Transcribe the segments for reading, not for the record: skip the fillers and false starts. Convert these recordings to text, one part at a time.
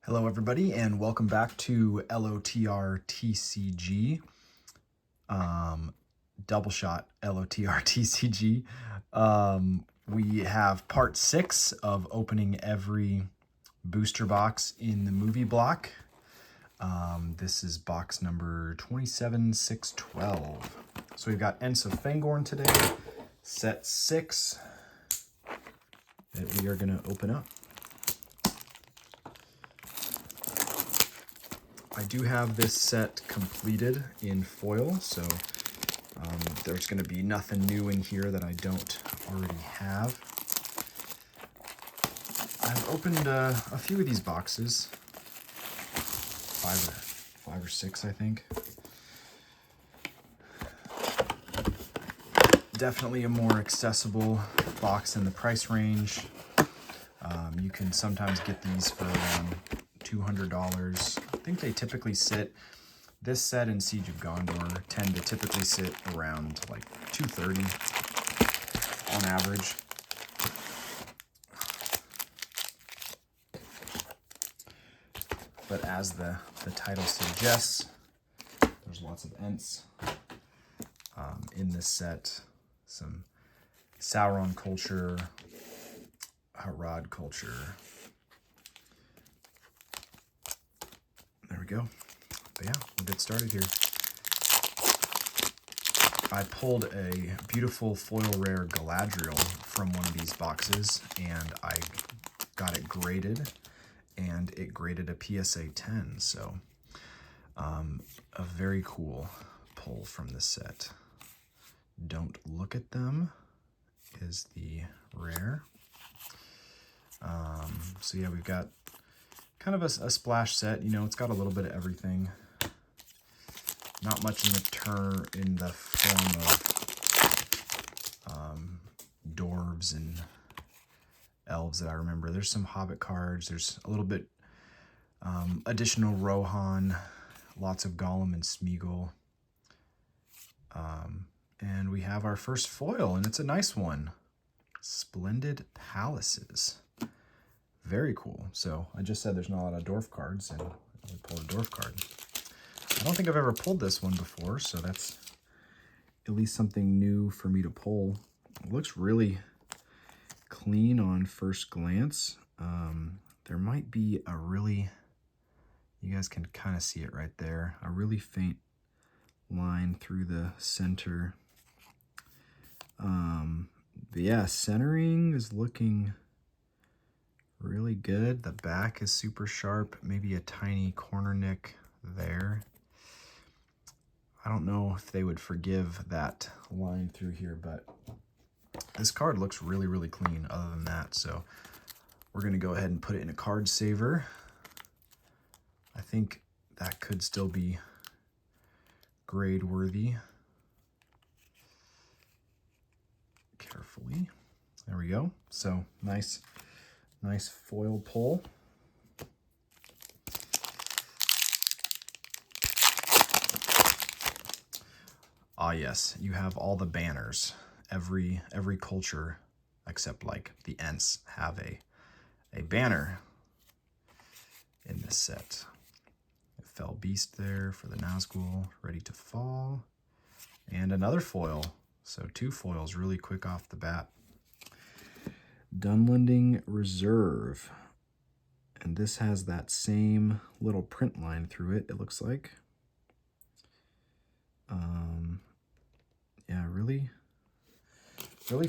Hello everybody and welcome back to LOTR TCG, double shot LOTR TCG. We have part 6 of opening every booster box in the movie block. This is box number 27612. So we've got Ents of Fangorn today, set 6 that we are going to open up. I do have this set completed in foil, so there's going to be nothing new in here that I don't already have. I've opened a few of these boxes, five or six, I think. Definitely a more accessible box in the price range. You can sometimes get these for around $200. I think they typically sit, this set and Siege of Gondor tend to typically sit around like $230 on average. But as the title suggests, there's lots of Ents in this set. Some Sauron culture, Harad culture. There we go. But yeah, we'll get started here. I pulled a beautiful foil rare Galadriel from one of these boxes, and I got it graded, and it graded a PSA 10. So a very cool pull from this set. Don't Look at Them is the rare. So yeah, we've got kind of a splash set. You know, it's got a little bit of everything. Not much in the form of dwarves and elves that I remember. There's some Hobbit cards. There's a little bit additional Rohan, lots of Gollum and Smeagol. And we have our first foil, and it's a nice one. Splendid Palaces. Very cool. So I just said there's not a lot of dwarf cards, and we pulled a dwarf card. I don't think I've ever pulled this one before, so that's at least something new for me to pull. It looks really clean on first glance. There might be a really, you guys can kind of see it right there, a really faint line through the center. But yeah, centering is looking really good. The back is super sharp, maybe a tiny corner nick there. I don't know if they would forgive that line through here, but this card looks really, really clean other than that. So we're going to go ahead and put it in a card saver. I think that could still be grade worthy. Carefully. There we go. So nice foil pull. Ah yes, you have all the banners. Every culture except like the Ents have a banner in this set. A Fell Beast there for the Nazgul, ready to fall. And another foil. So 2 foils really quick off the bat. Dunlending Reserve. And this has that same little print line through it, it looks like. Yeah, really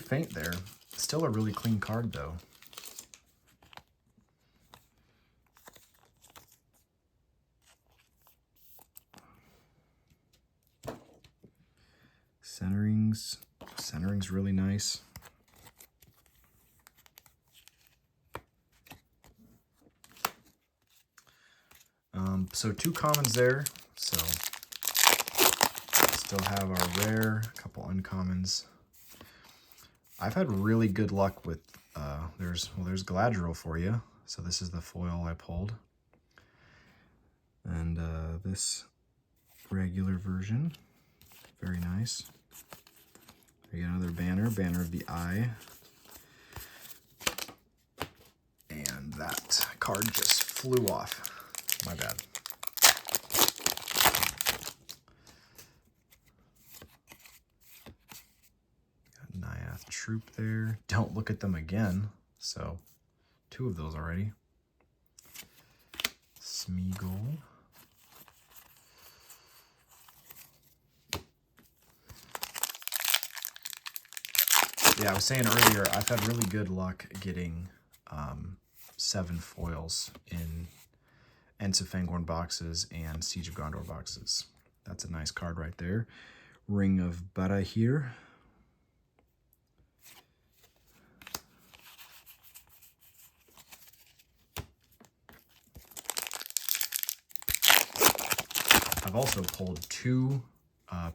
faint there. Still a really clean card, though. Centering's really nice. So 2 commons there. So still have our rare, a couple uncommons. I've had really good luck with, there's Galadriel for you. So this is the foil I pulled. And this regular version, very nice. We got another banner of the Eye. And that card just flew off. My bad. Got Nyath Troop there. Don't look at them again. So 2 of those already. Smeagol. Yeah, I was saying earlier, I've had really good luck getting 7 foils in Ents of Fangorn boxes and Siege of Gondor boxes. That's a nice card right there. Ring of Barahir. I've also pulled 2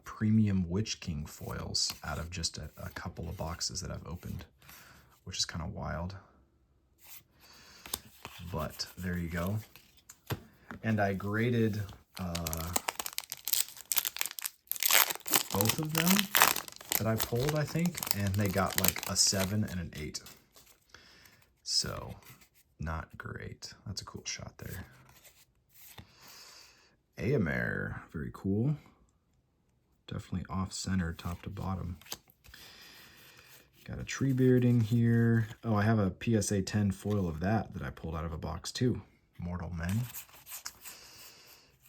premium Witch King foils out of just a couple of boxes that I've opened, which is kind of wild. But there you go. And I graded both of them that I pulled, I think, and they got like a 7 and an 8. So, not great. That's a cool shot there. Aemir, very cool. Definitely off-center, top to bottom. Got a Treebeard in here. Oh, I have a PSA 10 foil of that I pulled out of a box too. Mortal Men.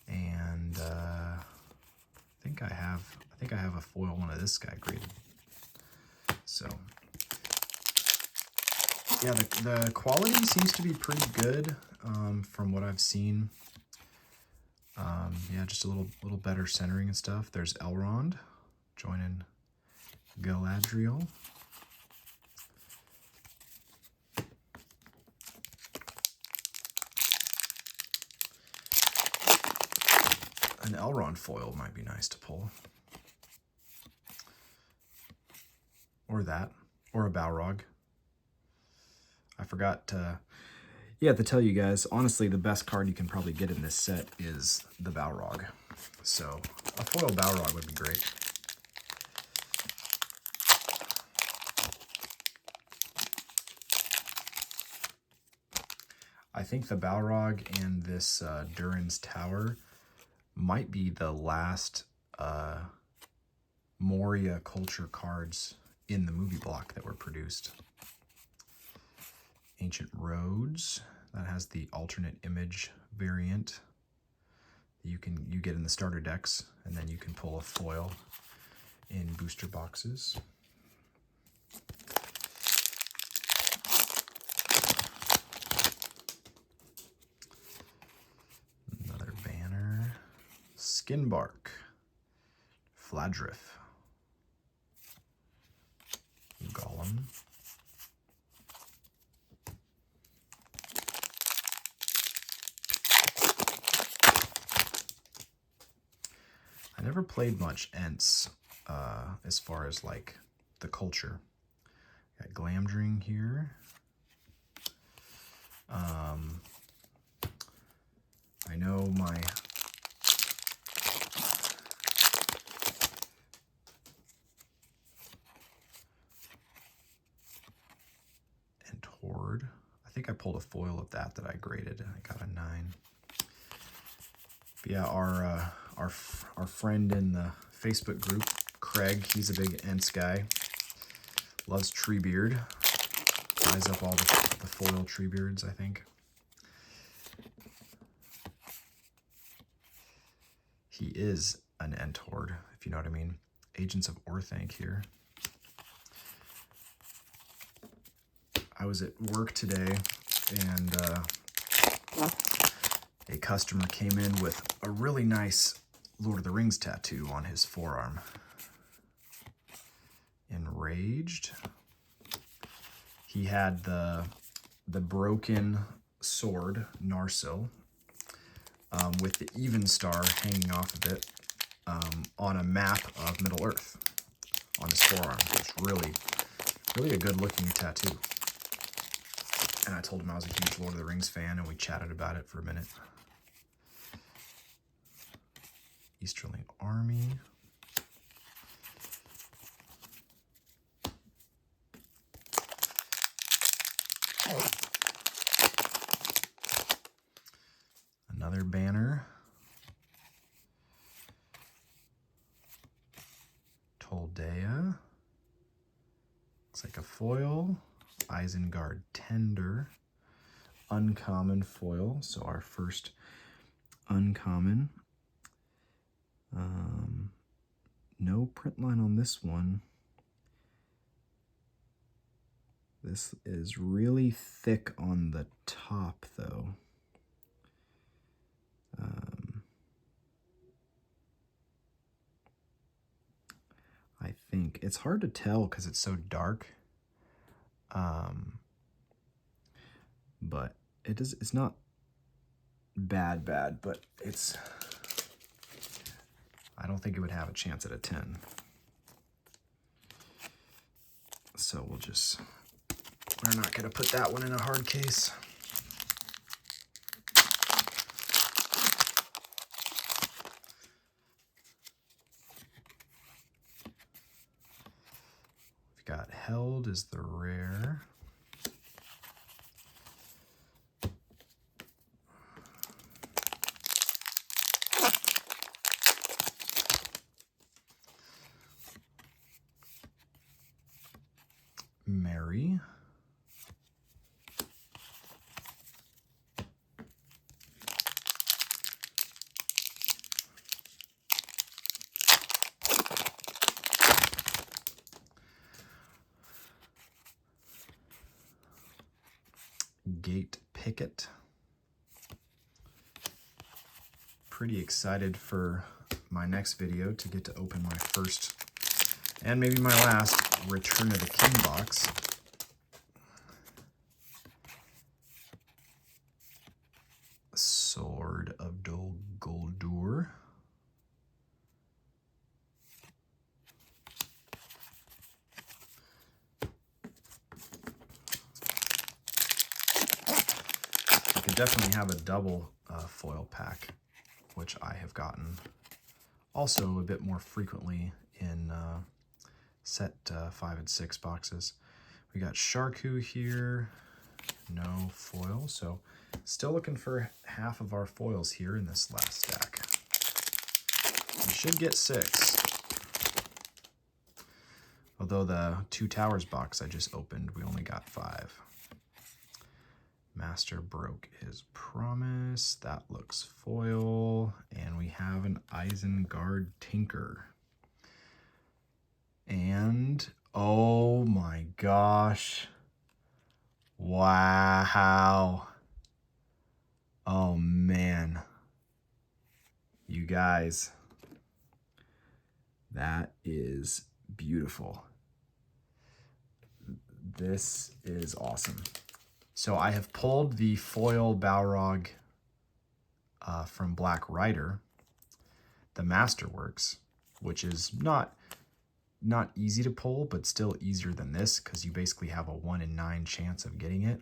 And I think I have a foil one of this guy graded. So yeah, the quality seems to be pretty good from what I've seen. Yeah, just a little better centering and stuff. There's Elrond joining Galadriel. An Elrond foil might be nice to pull. Or that. Or a Balrog. I forgot to tell you guys, honestly, the best card you can probably get in this set is the Balrog. So, a foil Balrog would be great. I think the Balrog and this Durin's Tower might be the last Moria culture cards in the movie block that were produced. Ancient Roads, that has the alternate image variant you get in the starter decks, and then you can pull a foil in booster boxes. Another banner. Skinbark. Fladriff. Golem. I never played much Ents as far as like the culture. Got Glamdring here. I know my Horde. I think I pulled a foil of that I graded. I got a 9. But yeah, our friend in the Facebook group, Craig, he's a big Ents guy. Loves Treebeard. Buys up all the foil Treebeards, I think. He is an Ent Horde, if you know what I mean. Agents of Orthanc here. I was at work today, and a customer came in with a really nice Lord of the Rings tattoo on his forearm. Enraged. He had the broken sword, Narsil, with the Even Star hanging off of it on a map of Middle Earth on his forearm. It's really a good-looking tattoo. And I told him I was a huge Lord of the Rings fan, and we chatted about it for a minute. Easterling Army. Another banner. Toldea. Looks like a foil. Isengard Tender. Uncommon foil, so our first uncommon. No print line on this one. This is really thick on the top, though. I think it's hard to tell because it's so dark. But it's not bad, but it's, I don't think it would have a chance at a 10. So we're not going to put that one in a hard case. We've got Held as the rare. Mary. Gate Picket. Pretty excited for my next video to get to open my first and maybe my last Return of the King box. Sword of Dol Guldur. You could definitely have a double foil pack, which I have gotten also a bit more frequently in set 5 and 6 boxes. We got Sharku here, no foil, so still looking for half of our foils here in this last stack. We should get 6. Although the Two Towers box I just opened, we only got 5. Master broke his promise. That looks foil. And we have an Isengard Tinker. And, oh my gosh. Wow. Oh man. You guys. That is beautiful. This is awesome. So I have pulled the foil Balrog from Black Rider, the Masterworks, which is not easy to pull, but still easier than this because you basically have a 1 in 9 chance of getting it.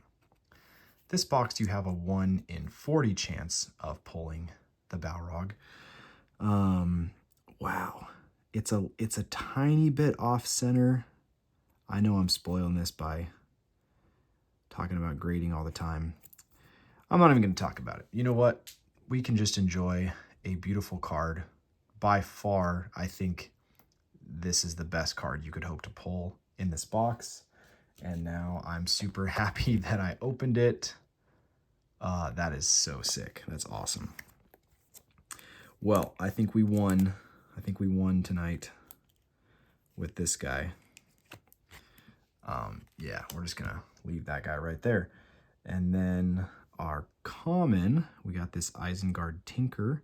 This box, you have a 1 in 40 chance of pulling the Balrog. Wow. It's a tiny bit off center. I know I'm spoiling this by talking about grading all the time. I'm not even going to talk about it. You know what? We can just enjoy a beautiful card. By far, I think this is the best card you could hope to pull in this box. And now I'm super happy that I opened it. That is so sick. That's awesome. Well, I think we won. I think we won tonight with this guy. Yeah, we're just gonna leave that guy right there. And then our common, we got this Isengard Tinker.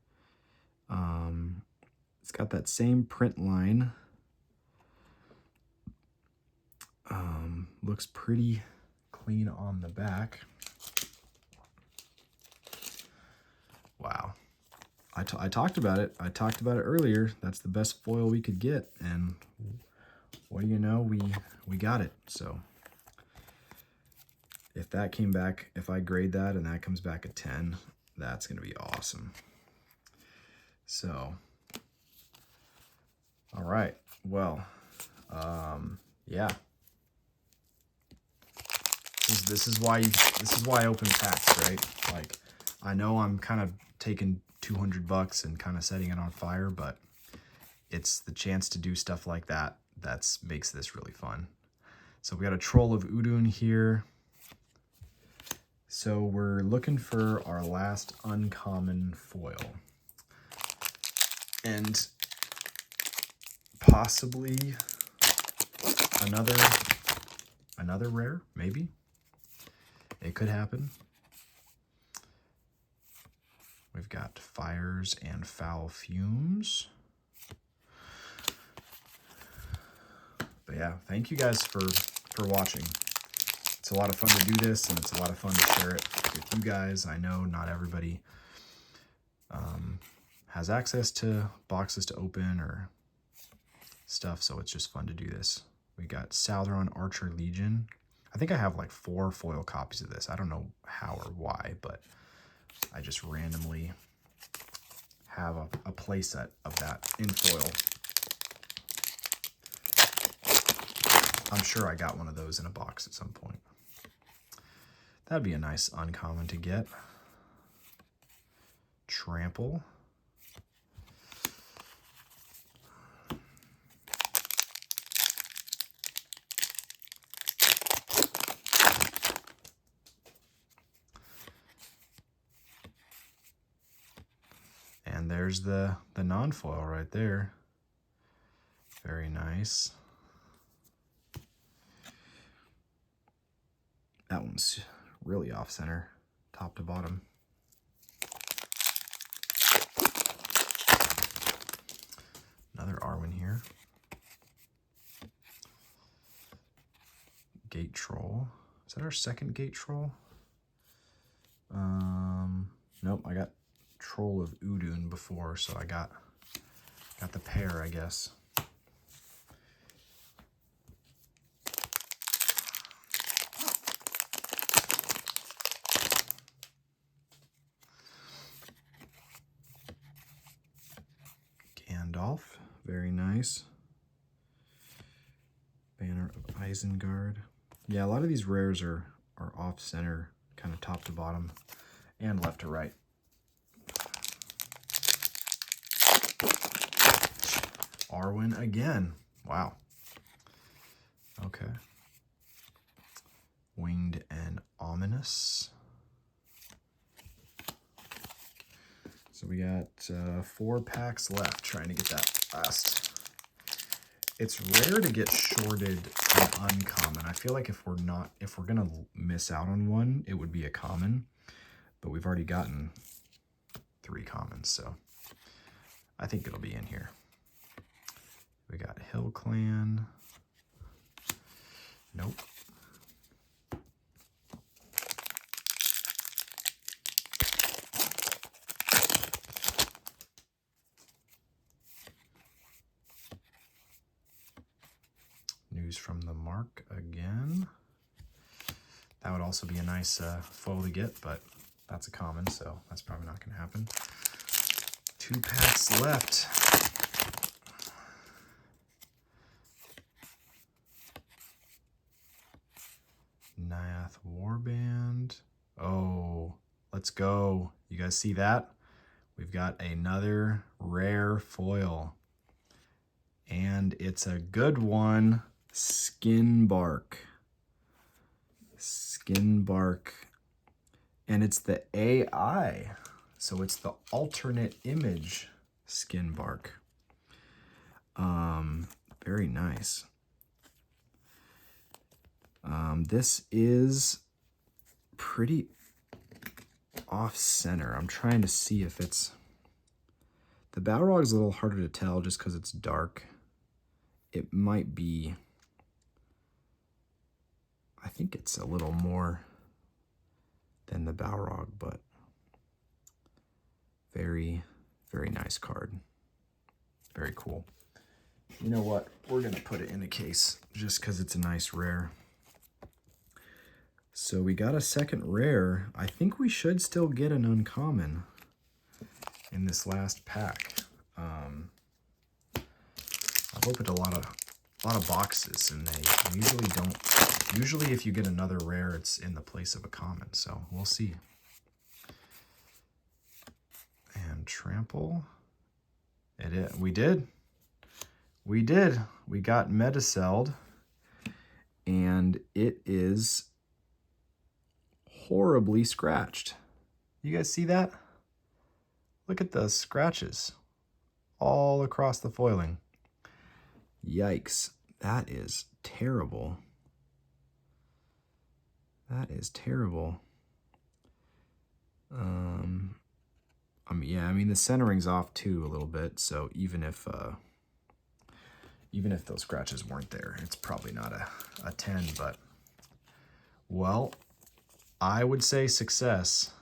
It's got that same print line. Looks pretty clean on the back. Wow. I talked about it. I talked about it earlier. That's the best foil we could get. And what do you know? We got it. So if that came back, if I grade that and that comes back a 10, that's going to be awesome. So, all right. Well, yeah. This is why I open packs, right? Like, I know I'm kind of taking $200 and kind of setting it on fire, but it's the chance to do stuff like that that makes this really fun. So we got a Troll of Udun here. So we're looking for our last uncommon foil. And possibly another rare, maybe. It could happen. We've got Fires and Foul Fumes. But yeah, thank you guys for watching. It's a lot of fun to do this, and it's a lot of fun to share it with you guys. I know not everybody has access to boxes to open or stuff, so it's just fun to do this. We got Southron Archer Legion. I think I have like 4 foil copies of this. I don't know how or why, but I just randomly have a playset of that in foil. I'm sure I got one of those in a box at some point. That'd be a nice uncommon to get. Trample. And there's the non-foil right there. Very nice. That one's really off center, top to bottom. Another Arwen here. Gate Troll. Is that our second Gate Troll? Nope, I got Troll of Udun before, so I got the pair, I guess. Gandalf, very nice. Banner of Isengard. Yeah, a lot of these rares are off center, kind of top to bottom and left to right. Arwen again. Wow. Okay. Winged and Ominous. So we got 4 packs left, trying to get that last. It's rare to get shorted an uncommon. I feel like if we're gonna miss out on one, it would be a common, but we've already gotten 3 commons, so I think it'll be in here. We got Hill Clan. Nope. News from the Mark again. That would also be a nice foil to get, but that's a common, so that's probably not going to happen. 2 packs left. Nyath Warband. Oh, let's go. You guys see that? We've got another rare foil. And it's a good one. Skinbark. Skinbark. And it's the AI. So it's the alternate image Skinbark. Very nice. This is pretty off center. I'm trying to see if it's... The Balrog is a little harder to tell just because it's dark. It might be... I think it's a little more than the Balrog, but very, very nice card. Very cool. You know what? We're going to put it in a case just because it's a nice rare. So we got a second rare. I think we should still get an uncommon in this last pack. I've opened a lot of boxes, and they usually don't. Usually, if you get another rare, it's in the place of a common. So we'll see. trample. We did. We did. We got Metacelled, and it is horribly scratched. You guys see that? Look at the scratches all across the foiling. Yikes. That is terrible. That is terrible. Yeah, I mean the centering's off too a little bit, so even if those scratches weren't there, it's probably not a 10, but well, I would say success.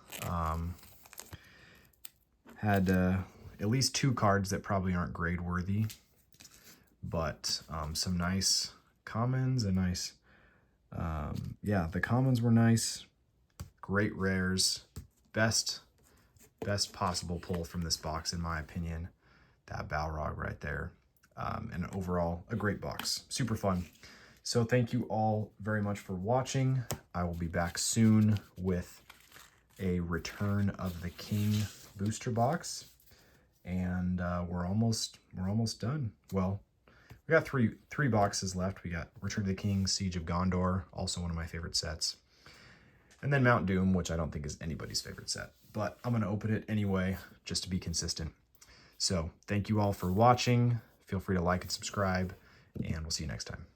Had at least 2 cards that probably aren't grade worthy, but some nice commons, a nice yeah, the commons were nice, great rares, best possible pull from this box in my opinion, that Balrog right there. And overall a great box, super fun. So thank you all very much for watching. I will be back soon with a Return of the King booster box, and we're almost done. Well, we got three boxes left. We got Return of the King, Siege of Gondor, also one of my favorite sets, and then Mount Doom, which I don't think is anybody's favorite set, but I'm gonna open it anyway just to be consistent. So thank you all for watching. Feel free to like and subscribe, and we'll see you next time.